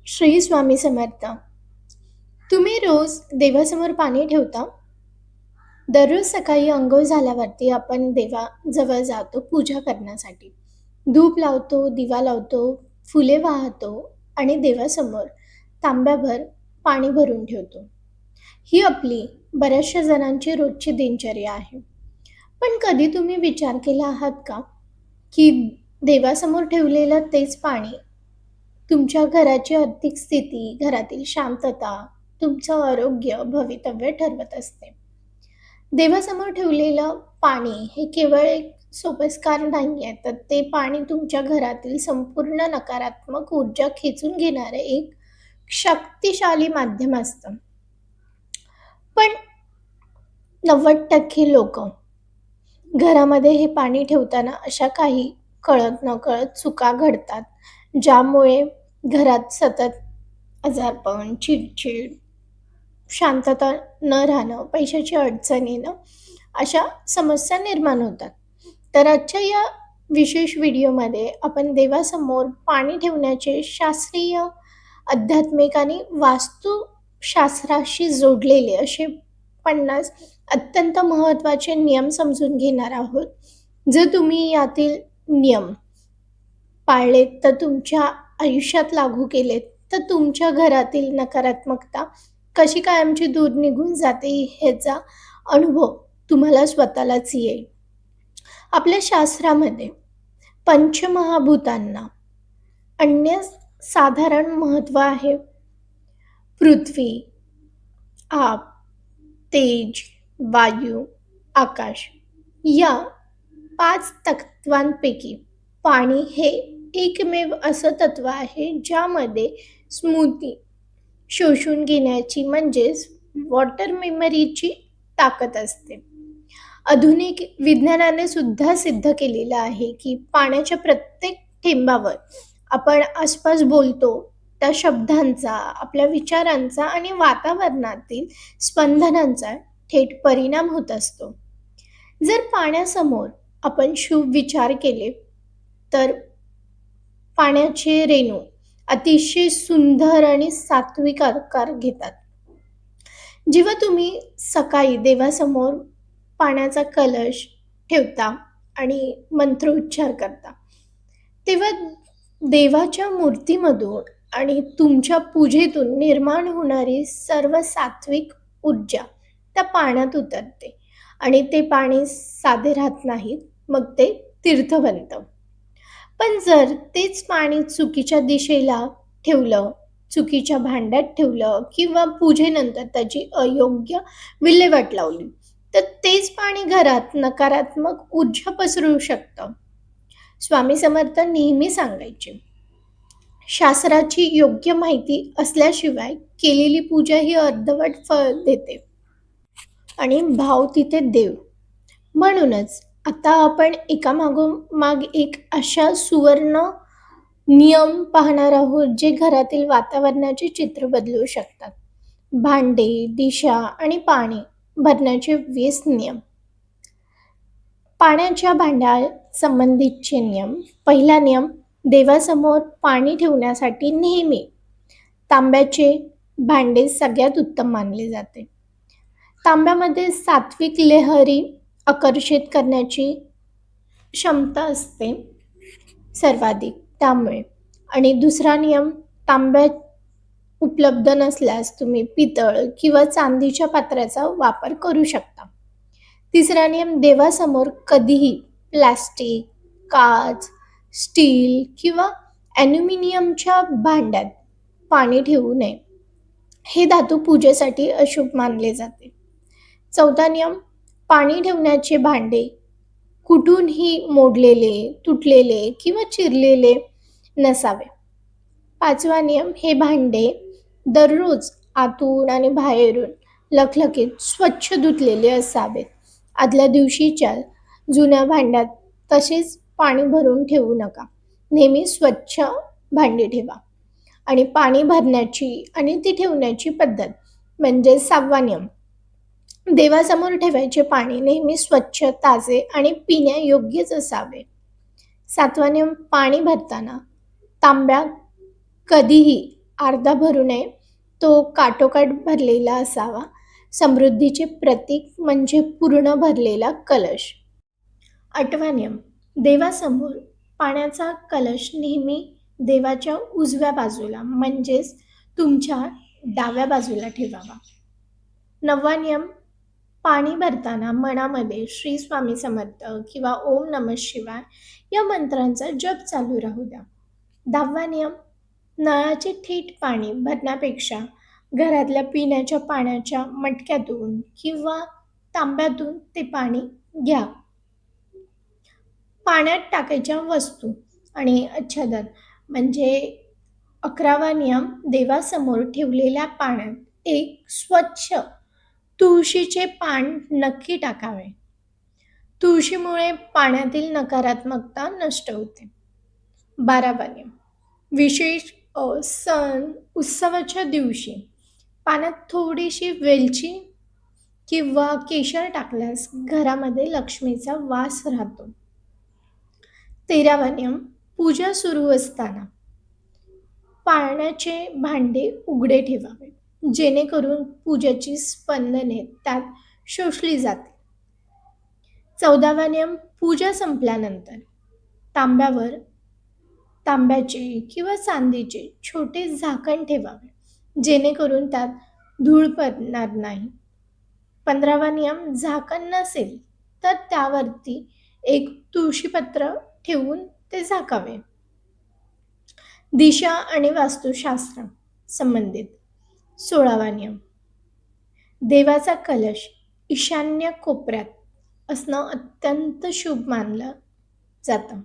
श्री स्वामी समर्थ. तुम्ही रोज देवासमोर पाणी ठेवता? दररोज सकाळी अंघोळ झाल्यावरती आपण देवाजवळ जातो पूजा करण्यासाठी. धूप लावतो, दिवा लावतो, फुले वाहतो आणि देवासमोर तांब्याभर पाणी भरून ठेवतो. ही आपली बऱ्याचशा जणांची रोजची दिनचर्या आहे. पण कधी तुम्ही विचार केला आहात का, की देवासमोर ठेवलेलं तेच पाणी तुमच्या घराची आर्थिक स्थिती, घरातील शांतता, तुमचं आरोग्य, भवितव्य ठरवत असते. देवासमोर ठेवलेलं पाणी हे केवळ एक सोपस्कार नाहीये, तर ते पाणी तुमच्या घरातील संपूर्ण नकारात्मक ऊर्जा खेचून घेणारं एक शक्तिशाली माध्यम असतं. पण 90% लोकं घरामध्ये हे पाणी ठेवताना अशा काही कळत-नकळत चुका घडतात, ज्यामुळे घरात सतत आजारपण, चिड-चिड, शांतता न राहणं, पैशाची अडचण येणं, अशा समस्या निर्माण होतात. तर आजच्या या विशेष व्हिडिओमध्ये आपण देवासमोर पाणी ठेवण्याचे शास्त्रीय, आध्यात्मिक आणि वास्तुशास्त्राशी जोडलेले असे 50 अत्यंत महत्त्वाचे नियम समजून घेणार आहोत. जर तुम्ही यातील नियम पाळलेत, तर तुमच्या आयुष्यात लागू केलेत, तर तुमच्या घरातील नकारात्मकता कशी कायमची दूर निघून जाते ह्याचा अनुभव तुम्हाला स्वतःलाच येईल. आपल्या शास्त्रामध्ये पंचमहाभूतांना साधारण महत्त्व आहे. पृथ्वी, आप, तेज, वायू, आकाश या 5 तत्वांपैकी पाणी हे एकमेव असं तत्व आहे ज्यामध्ये स्मृती शोषून घेण्याची म्हणजेच वॉटर मेमरीची ताकद असते. आधुनिक विज्ञानाने सुद्धा सिद्ध केलेलं आहे की पाण्याच्या प्रत्येक थेंबावर आपण आसपास बोलतो त्या शब्दांचा, आपल्या विचारांचा आणि वातावरणातील स्पंदनांचा थेट परिणाम होत असतो. जर पाण्यासमोर आपण शुभ विचार केले, तर पाण्याचे रेणू अतिशय सुंदर आणि सात्विक आकार घेतात. जेव्हा तुम्ही सकाळी देवासमोर पाण्याचा कलश ठेवता आणि मंत्रोच्चार करता, तेव्हा देवाच्या मूर्तीमधून आणि तुमच्या पूजेतून निर्माण होणारी सर्व सात्विक ऊर्जा त्या पाण्यात उतरते आणि ते पाणी साधे राहत नाहीत, मग ते तीर्थ बनतं. पण जर तेच पाणी चुकीच्या दिशेला ठेवलं, चुकीच्या भांड्यात ठेवलं किंवा पूजेनंतर त्याची अयोग्य विल्हेवाट लावली, तर तेच पाणी घरात नकारात्मक ऊर्जा पसरवू शकतं. स्वामी समर्थ नेहमी सांगायचे, शास्त्राची योग्य माहिती असल्याशिवाय केलेली पूजा ही अर्धवट फळ देते आणि भाव तिथे देव. म्हणूनच आता आपण एकामागोमाग एक अशा सुवर्ण नियम पाहणार आहोत, जे घरातील वातावरणाचे चित्र बदलू शकतात. भांडे, दिशा आणि पाणी भरण्याचे 20 नियम. पाण्याच्या भांड्यासंबंधीचे नियम. पहिला नियम, देवासमोर पाणी ठेवण्यासाठी नेहमी तांब्याचे भांडे सगळ्यात उत्तम मानले जाते. तांब्यामध्ये सात्विक लहरी आकर्षित करण्याची क्षमता असते सर्वाधिक, त्यामुळे. आणि दुसरा नियम, तांब्यात उपलब्ध नसल्यास तुम्ही पितळ किंवा चांदीच्या पात्राचा वापर करू शकता. तिसरा नियम, देवासमोर कधीही प्लास्टिक, काच, स्टील किंवा ॲल्युमिनियमच्या भांड्यात पाणी ठेवू नये. हे धातू पूजेसाठी अशुभ मानले जाते. चौथा नियम, पाणी ठेवण्याचे भांडे कुठूनही मोडलेले, तुटलेले किंवा चिरलेले नसावे. पाचवा नियम, हे भांडे दररोज आतून आणि बाहेरून लखलखीत स्वच्छ धुतलेले असावेत. आदल्या दिवशीच्या जुन्या भांड्यात तसेच पाणी भरून ठेवू नका. नेहमी स्वच्छ भांडी ठेवा. आणि पाणी भरण्याची आणि ती ठेवण्याची पद्धत म्हणजे 6वा नियम, देवासमोर ठेवायचे पाणी नेहमी स्वच्छ, ताजे आणि पिण्यायोग्यच असावे. 7वा नियम, पाणी भरताना तांब्या कधीही अर्धा भरू नये. तो काठोकाठ भरलेला असावा. समृद्धीचे प्रतीक म्हणजे पूर्ण भरलेला कलश. 8वा नियम, देवासमोर पाण्याचा कलश नेहमी देवाच्या उजव्या बाजूला म्हणजेच तुमच्या डाव्या बाजूला ठेवावा. 9वा नियम, पाणी भरताना मनामध्ये श्री स्वामी समर्थ किंवा ओम नमः शिवाय या मंत्रांचा जप चालू राहू द्या. 10वा नियम, नळाचे थेट पाणी भरण्यापेक्षा घरातल्या पिण्याच्या पाण्याच्या मटक्यातून किंवा तांब्यातून ते पाणी घ्या. पाण्यात टाकायच्या वस्तू आणि आच्छादन म्हणजे 11वा नियम, देवासमोर ठेवलेल्या पाण्यात एक स्वच्छ तुळशीचे पान नक्की टाकावे. तुळशीमुळे पाण्यातील नकारात्मकता नष्ट होते. 12वा नियम, विशेष सण उत्सवाच्या दिवशी पाण्यात थोडीशी वेलची किंवा केशर टाकल्यास घरामध्ये लक्ष्मीचा वास राहतो. 13वा नियम, पूजा सुरू असताना पाण्याचे भांडे उघडे ठेवावे जेणेकरून पूजेची स्पंदने त्यात शोषली जाते. 14वा नियम, पूजा संपल्यानंतर तांब्यावर तांब्याचे किंवा चांदीचे छोटे झाकण ठेवावे जेणेकरून त्यात धूळ पडणार नाही. 15वा नियम, झाकण नसेल तर त्यावरती एक तुळशीपत्र ठेवून ते झाकावे. दिशा आणि वास्तुशास्त्र संबंधित 16वा नियम, देवाचा कलश ईशान्य कोपऱ्यात असणं अत्यंत शुभ मानलं जातं.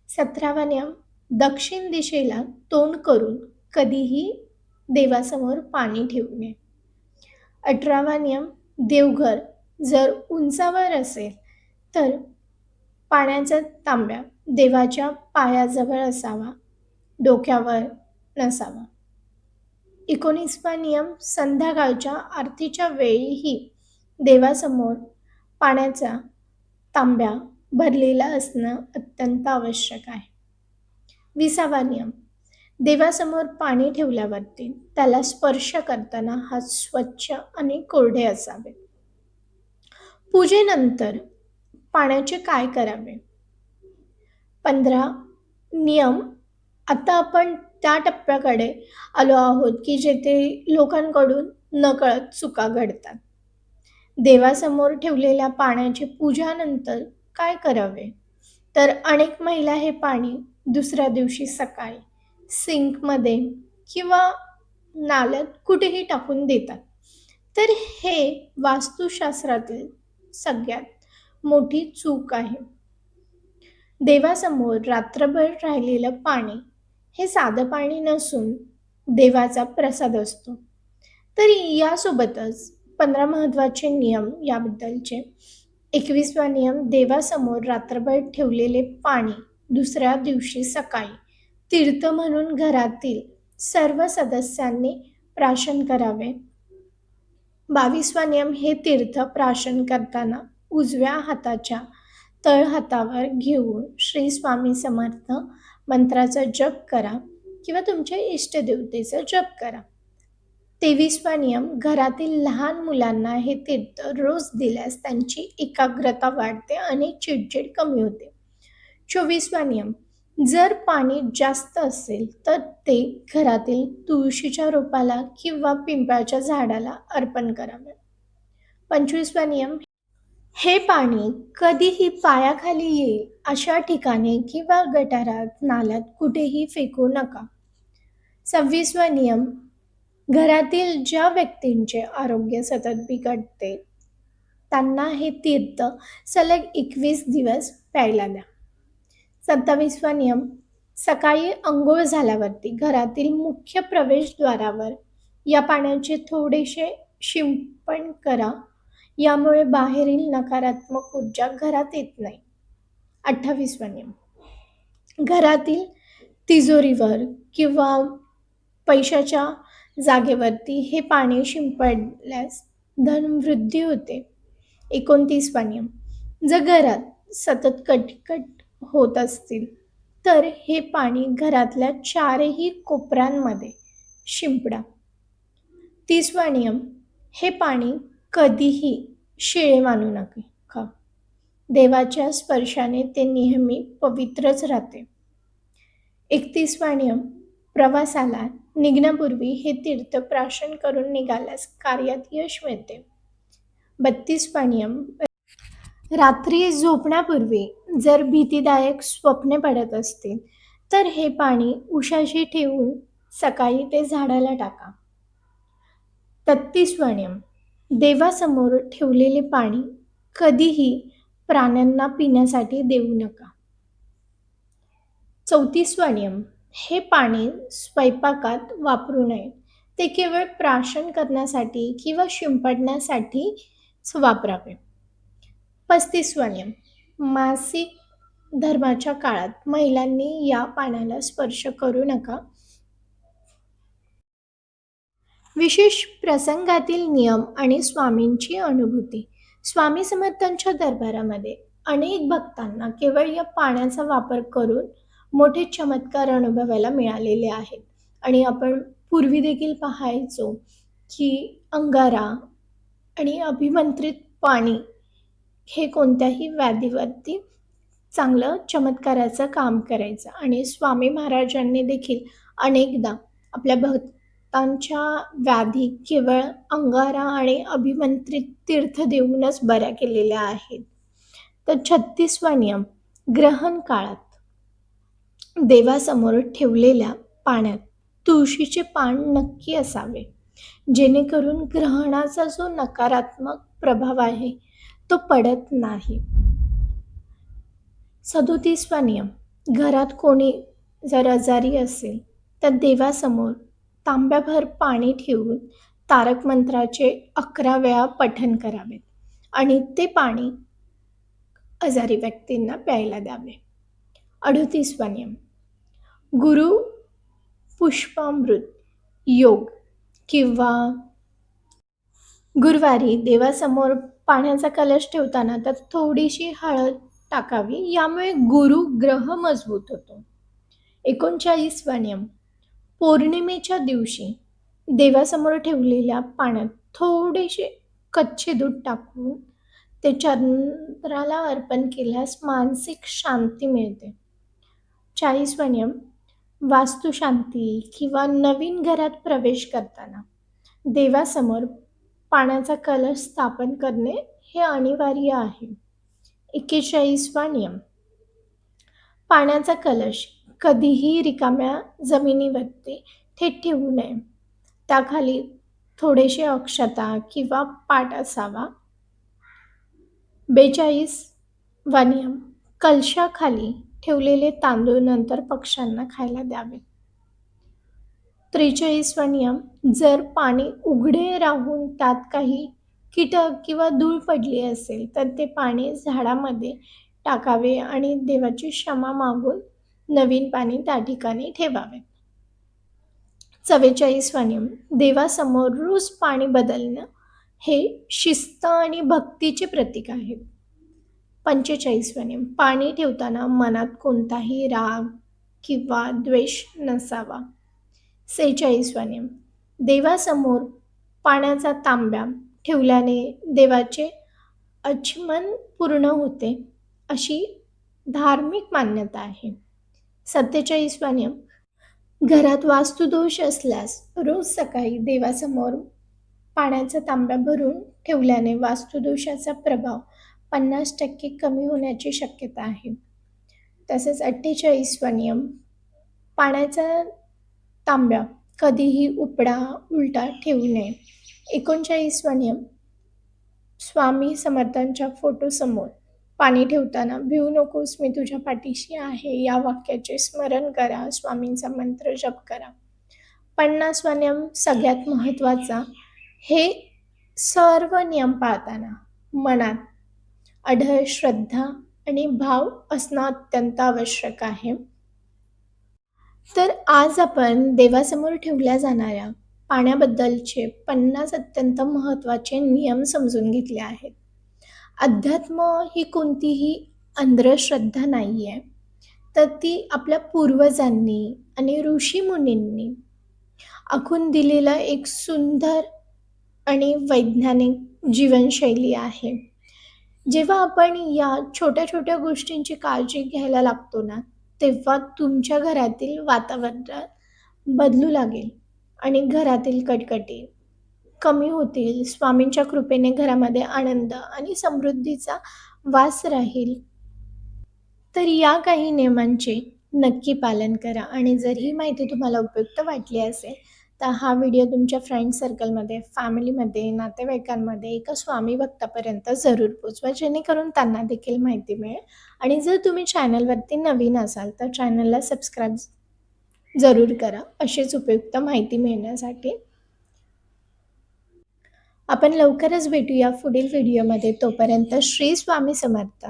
17वा नियम, दक्षिण दिशेला तोंड करून कधीही देवासमोर पाणी ठेवू नये. 18वा नियम, देवघर जर उंचावर असेल तर पाण्याचा तांब्या देवाच्या पायाजवळ असावा, डोक्यावर नसावा. 19वा नियम, संध्याकाळच्या आरतीच्या वेळीही देवासमोर पाण्याचा तांब्या भरलेला असणं अत्यंत आवश्यक आहे. 20वा नियम, देवासमोर पाणी ठेवल्यावरती त्याला स्पर्श करताना हात स्वच्छ आणि कोरडे असावे. पूजेनंतर पाण्याचे काय करावे? 15 नियम. आता आपण त्या टप्प्याकडे आलो आहोत की जेथे लोकांकडून नकळत चुका घडतात. देवासमोर ठेवलेल्या पाण्याची पूजानंतर काय करावे? तर अनेक महिला हे पाणी दुसऱ्या दिवशी सकाळी सिंकमध्ये किंवा नाल्यात कुठेही टाकून देतात. तर हे वास्तुशास्त्रातील सगळ्यात मोठी चूक आहे. देवासमोर रात्रभर राहिलेलं पाणी हे साधं पाणी नसून देवाचा प्रसाद असतो. तर यासोबतच 15 महत्त्वाचे नियम याबद्दलचे. 21वा नियम, देवासमोर रात्रभर ठेवलेले पाणी दुसऱ्या दिवशी सकाळी तीर्थ म्हणून घरातील सर्व सदस्यांनी प्राशन करावे. 22वा नियम, हे तीर्थ प्राशन करताना उजव्या हाताच्या तळहातावर घेऊन श्री स्वामी समर्थ मंत्राचा जप करा किंवा तुमच्या इष्टदेवतेचा जप करा. 23वा नियम, घरातील लहान मुलांना हे तीर्थ रोज दिल्यास त्यांची एकाग्रता वाढते आणि चिडचिड कमी होते. 24वा नियम, जर पाणी जास्त असेल तर ते घरातील तुळशीच्या रोपाला किंवा पिंपळाच्या झाडाला अर्पण करावे. 25वा नियम, हे पाणी कधीही पायाखाली येईल अशा ठिकाणी किंवा गटारात, नाल्यात कुठेही फेकू नका. 26वा नियम, घरातील ज्या व्यक्तींचे आरोग्य सतत बिघडते त्यांना हे तीर्थ सलग 21 दिवस प्यायला द्या. 27वा नियम, सकाळी अंघोळ झाल्यावरती घरातील मुख्य प्रवेशद्वारावर या पाण्याचे थोडेसे शिंपण करा. यामुळे बाहेरील नकारात्मक ऊर्जा घरात येत नाही. 28वा नियम, घरातील तिजोरीवर किंवा पैशाच्या जागेवरती हे पाणी शिंपडल्यास धनवृद्धी होते. 29वा नियम, जर घरात सतत कटकट होत असतील तर हे पाणी घरातल्या चारही कोपऱ्यांमध्ये शिंपडा. 30वा नियम, हे पाणी कधीही शिळे मानू नका. देवाच्या स्पर्शाने ते नेहमी पवित्रच राहते. 31वा नियम, प्रवासाला निघण्यापूर्वी हे तीर्थ प्राशन करून निघाल्यास कार्यात यश मिळते. 32वा नियम, रात्री झोपण्यापूर्वी जर भीतीदायक स्वप्ने पडत असतील तर हे पाणी उशाशी ठेवून सकाळी ते झाडाला टाका. 33वा नियम, देवासमोर ठेवलेले पाणी कधीही प्राण्यांना पिण्यासाठी देऊ नका. 34वा नियम, हे पाणी स्वयंपाकात वापरू नये. ते केवळ प्राशन करण्यासाठी किंवा शिंपडण्यासाठीच वापरावे. 35वा नियम, मासिक धर्माच्या काळात महिलांनी या पाण्याला स्पर्श करू नका. विशेष प्रसंगातील नियम आणि स्वामींची अनुभूती. स्वामी समर्थांच्या दरबारामध्ये अनेक भक्तांना केवळ या पाण्याचा वापर करून मोठे चमत्कार अनुभवायला मिळालेले आहेत. आणि आपण पूर्वी देखील पाहायचो की अंगारा आणि अभिमंत्रित पाणी हे कोणत्याही व्याधीवरती चांगलं चमत्काराचं काम करायचं. आणि स्वामी महाराजांनी देखील अनेकदा आपल्या भक्तांच्या व्याधी केवळ अंगारा आणि अभिमंत्रित तीर्थ देऊनच बऱ्या केलेल्या आहेत. तर 36वा नियम, ग्रहण काळात देवासमोर ठेवलेल्या पाण्यात तुळशीचे पान नक्की असावे, जेणेकरून ग्रहणाचा जो नकारात्मक प्रभाव आहे तो पडत नाही. 37वा नियम, घरात कोणी जर आजारी असेल तर देवासमोर तांब्याभर पाणी ठेवून तारक मंत्राचे 11 वेळा पठण करावे आणि ते पाणी आजारी व्यक्तींना प्यायला द्यावे. 38वा नियम, गुरु पुष्पामृत योग किंवा गुरुवारी देवासमोर पाण्याचा कलश ठेवताना त्यात थोडीशी हळद टाकावी, यामुळे गुरु ग्रह मजबूत होतो. 39वा नियम, पौर्णिमेच्या दिवशी देवासमोर ठेवलेल्या पाण्यात थोडेसे कच्चे दूध टाकून ते चंद्राला अर्पण केल्यास मानसिक शांती मिळते. 40वा नियम, वास्तुशांती किंवा नवीन घरात प्रवेश करताना देवासमोर पाण्याचा कलश स्थापन करणे हे अनिवार्य आहे. 41वा नियम, पाण्याचा कलश कधीही रिकाम्या जमिनीवरती थेट ठेवू नये. त्याखाली थोडेसे अक्षता किंवा पाट असावा. 42वा नियम, कलशाखाली ठेवलेले तांदूळ नंतर पक्ष्यांना खायला द्यावे. 43वा नियम, जर पाणी उघडे राहून त्यात काही कीटक किंवा धूळ पडली असेल तर ते पाणी झाडामध्ये टाकावे आणि देवाची क्षमा मागून नवीन पाणी त्या ठिकाणी ठेवावे. 44वा नियम, देवासमोर रोज पाणी बदलणं हे शिस्त आणि भक्तीचे प्रतीक आहे. 45वा नियम, पाणी ठेवताना मनात कोणताही राग किंवा द्वेष नसावा. 46वा नियम, देवासमोर पाण्याचा तांब्या ठेवल्याने देवाचे आचमन पूर्ण होते अशी धार्मिक मान्यता आहे. 47वा नियम, घरात वास्तुदोष असल्यास रोज सकाळी देवासमोर पाण्याचा तांब्या भरून ठेवल्याने वास्तुदोषाचा प्रभाव 50% कमी होण्याची शक्यता आहे. तसेच 48वा नियम, पाण्याचा तांब्या कधीही उपडा उलटा ठेवू नये. 39वा नियम, स्वामी समर्थांच्या फोटोसमोर पाणी ठेवताना भिवू नकोस, मी तुझ्या पाठीशी आहे या वाक्याचे स्मरण करा, स्वामींचा मंत्र जप करा. 50वा नियम सगळ्यात महत्त्वाचा, हे सर्व नियम पाळताना मनात अढळ श्रद्धा आणि भाव असणं अत्यंत आवश्यक आहे. तर आज आपण देवासमोर ठेवल्या जाणाऱ्या पाण्याबद्दलचे 50 अत्यंत महत्त्वाचे नियम समजून घेतले आहेत. अध्यात्म ही कोणतीही अंधश्रद्धा नाही आहे, तर ती आपल्या पूर्वजांनी आणि ऋषीमुनींनी आखून दिलेलं एक सुंदर आणि वैज्ञानिक जीवनशैली आहे. जेव्हा आपण या छोट्या-छोट्या गोष्टींची काळजी घ्यायला लागतो ना, तेव्हा तुमच्या घरातील वातावरण बदलू लागेल आणि घरातील कटकटी कमी होतील. स्वामींच्या कृपेने घरामध्ये आनंद आणि समृद्धीचा वास राहील. तर या काही नियमांचे नक्की पालन करा आणि जर ही माहिती तुम्हाला उपयुक्त वाटली असेल, तर हा व्हिडिओ तुमच्या फ्रेंड सर्कलमध्ये, फॅमिलीमध्ये, नातेवाईकांमध्ये एका स्वामी भक्तापर्यंत जरूर पोहोचवा, जेणेकरून त्यांना देखील माहिती मिळेल. आणि जर तुम्ही चॅनलवरती नवीन असाल, तर चॅनलला सबस्क्राईब जरूर करा, अशीच उपयुक्त माहिती मिळण्यासाठी. आपण लवकरच भेटूया पुढील व्हिडिओमध्ये. तोपर्यंत श्री स्वामी समर्थ.